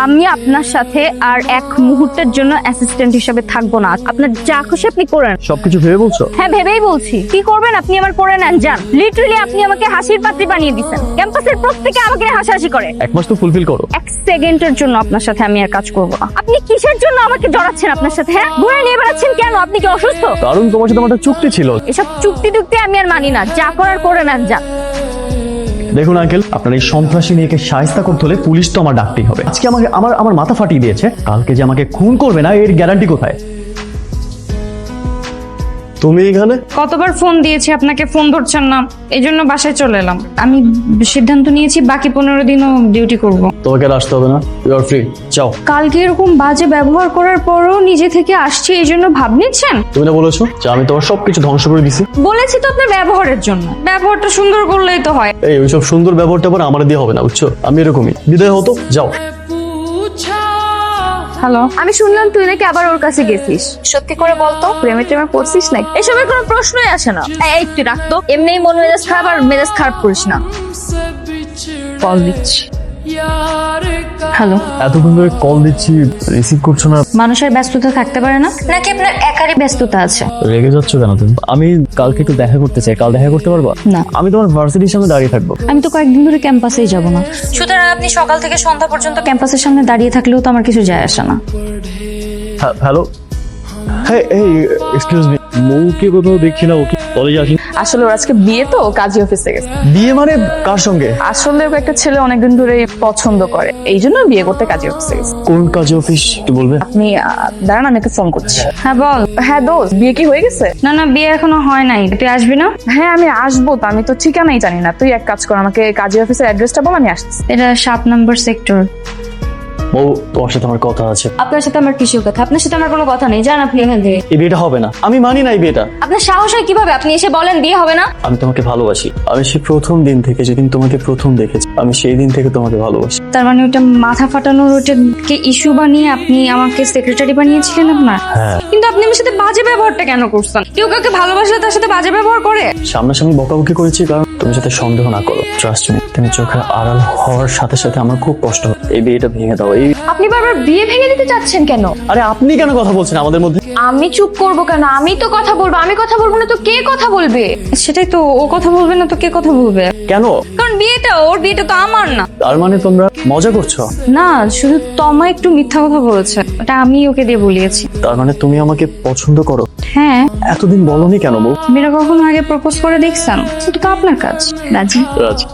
আমি আপনার সাথে আর এক মুহূর্তের জন্য অ্যাসিস্ট্যান্ট হিসেবে থাকবো না। আপনার যা খুশি আপনি করেন। সবকিছু ভেবে বলছো? হ্যাঁ ভেবেই বলছি। কি করবেন আপনি আমার করে নেন যান। লিটারালি আপনি আমাকে হাসির পাত্রী বানিয়ে দিচ্ছেন। ক্যাম্পাসের প্রত্যেকে আমাকে হাসাহাসি করে। এক মাস তো ফুলফিল করো। এক সেকেন্ডের জন্য আপনার সাথে আমি আর কাজ করবো না। আপনি কিসের জন্য আমাকে জড়াচ্ছেন আপনার সাথে? হ্যাঁ ঘুরে নিয়ে বেড়াচ্ছেন কেন? আপনি কি অসুস্থ? কারণ তোমার সাথে আমার একটা চুক্তি ছিল। এসব চুক্তি টুক্তি আমি আর মানি না। যা করার করে নেন যান। দেখুন আঙ্কেল, আপনার এই সন্ত্রাসী মেয়েকে শায়েস্তা করতে হলে পুলিশ তো আমার ডাকতেই হবে। আজকে আমাকে আমার মাথা ফাটিয়ে দিয়েছে, কালকে যে আমাকে খুন করবে না এর গ্যারান্টি কোথায়? তুমি এখানে? কতবার ফোন দিয়েছি আপনাকে, ফোন ধরছেন না, এই জন্য বাসায় চলে এলাম। আমি সিদ্ধান্ত নিয়েছি বাকি 15 দিনও ডিউটি করব। তোমাকে আর আসতে হবে না, ইউ আর ফ্রি, যাও। কালকে এরকম বাজে ব্যবহার করার পরও নিজে থেকে আসছি, এই জন্য ভাব নিচ্ছেন? তুমি না বলেছো যে আমি তোমার সবকিছু ধ্বংস করে দিছি? বলেছি তো আপনার ব্যবহারের জন্য। ব্যবহারটা সুন্দর করলেই তো হয়। এই ওইসব সুন্দর ব্যবহারটা আবার আমার দিয়ে হবে না, বুঝছো? আমি এরকমই, বিদায় হতো, যাও। হ্যালো, আমি শুনলাম তুই নাকি আবার ওর কাছে গেছিস। সত্যি করে বলতো, প্রেমে টেমে পড়ছিস নাকি? এসবের কোনো প্রশ্নই আসে না। এই তুই রাখতো, এমনিই মন মেজাজ খারাপ, আর মেজাজ খারাপ করিস না। কল দিচ্ছি। হ্যালো, এতক্ষণ ধরে কল দিচ্ছি, রিসিভ করছো না। মানুষের ব্যস্ততা থাকতে পারে না নাকি আপনার একারই ব্যস্ততা আছে? রেগে যাচ্ছ কেন তুমি? আমি কালকে একটু দেখা করতে চাই, কাল দেখা করতে পারবা? না, আমি তোমার ভার্সিটির সামনে দাঁড়িয়ে থাকবো। আমি তো কয়েকদিন ধরে ক্যাম্পাসেই যাব না। সুতরাং আপনি সকাল থেকে সন্ধ্যা পর্যন্ত ক্যাম্পাসের সামনে দাঁড়িয়ে থাকলেও তো আমার কিছু যায় আসে না। হ্যালো, হ্যাঁ, এই এক্সকিউজ মি, মৌকে কোথাও দেখছি না, ওকে কলেজে আসি। আসলে ওর আজকে বিয়ে, তো কাজী অফিসে গেছে। বিয়ে মানে কার সঙ্গে? আসলে ওকে একটা ছেলে অনেকদিন ধরে পছন্দ করে, এই জন্য বিয়ে করতে কাজী অফিসে গেছে। কোন কাজে অফিস একটু বলবে? আপনি দাঁড়ান, আমি ওকে ফোন করছি। হ্যাঁ বল। হ্যাঁ দোস্ত, বিয়ে কি হয়ে গেছে? না না, বিয়ে এখনো হয় নাই। তুই আসবি না? হ্যাঁ আমি আসবো, তো আমি তো ঠিকানাই জানি না। তুই এক কাজ কর, আমাকে কাজী অফিসের অ্যাড্রেসটা বল, আমি আসছি। এটা 7 নম্বর সেক্টর। ও, তোমার সাথে আমার কথা আছে। আপনার সাথে আমার কিসের কথা? আপনার সাথে আমার কোনো কথা নেই, যান আপনি এখান থেকে। এই বিয়েটা হবে না, আমি মানি না এই বিয়েটা। আপনার সাহস হয় কিভাবে আপনি এসে বলেন বিয়ে হবে না? আমি তোমাকে ভালোবাসি। আমি সেই প্রথম দিন থেকে, যেদিন তোমাকে প্রথম দেখেছি, আমি সেই দিন থেকে তোমাকে ভালোবাসি। তার মানে ওটা মাথা ফাটানোর, ওটাকে ইস্যু বানিয়ে আপনি আমাকে সেক্রেটারি বানিয়েছিলেন আপনার? হ্যাঁ। কিন্তু আপনি আমার সাথে বাজে ব্যবহারটা কেন করছেন? কেউ কাউকে ভালোবাসলে তার সাথে বাজে ব্যবহার করে? সামনাসামনি বকাবকি করেছি কারণ তুমি যাতে সন্দেহ না করো। ট্রাস্ট মি, তুমি চোখের আড়াল হওয়ার সাথে সাথে আমার খুব কষ্ট হয়। এই বিয়েটা ভেঙে দাও। এই আপনি বারবার বিয়ে ভেঙে দিতে চাচ্ছেন কেন? আরে আপনি কেন কথা বলছেন আমাদের মধ্যে? আমি চুপ করবো কেন? আমি তো কথা বলবো। আমি কথা বলবো না তো কে কথা বলবে? সেটাই তো, ও কথা বলবে না তো কে কথা বলবে? কেন? কারণ ওর বিয়েটা তো আমার না। তার মানে তোমরা মজা করছো? না, শুধু তমা একটু মিথ্যা কথা বলেছে, ওটা আমি ওকে দিয়ে বলিয়েছি। তার মানে তুমি আমাকে পছন্দ করো? হ্যাঁ। এতদিন বলনি কেন বউ? মেয়েরা কখনো আগে প্রপোজ করে দেখছেন? সেটা তো আপনার কাজ। রাজি? রাজি।